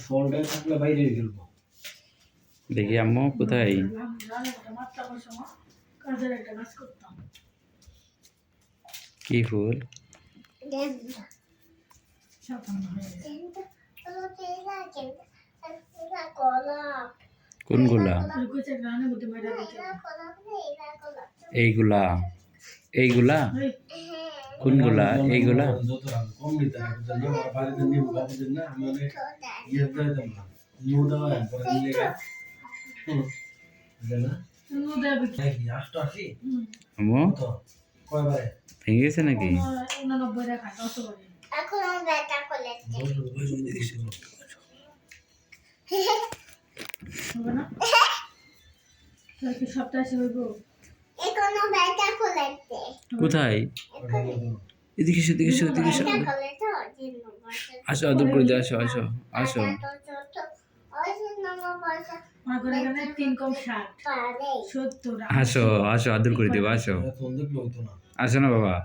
ফলটা থাকলে বাইরে ফেলবো। দেখি আম্মু কোথায়? কি ফুল? কোনগুলা? এইগুলা এইগুলা কোনগুলা? এইগুলা কম নিতে বাড়িতে নিব বাবুদের না আমি অনেক ইয়ে দিয়ে দেব না নিউ দেওয়া পরে নিলে আম্মু কয়বারে ভেঙে গেছে নাকি? এখন আমি ব্যাটা করলে এখনো ব্যাটা করলে কোথায়? এদিকে এসো, এদিকে এসো, এদিকে এসো। আসো আদর করে দিও, আসো আসো আসো আসো আসো আদর করে দিও, আসো আসো না বাবা।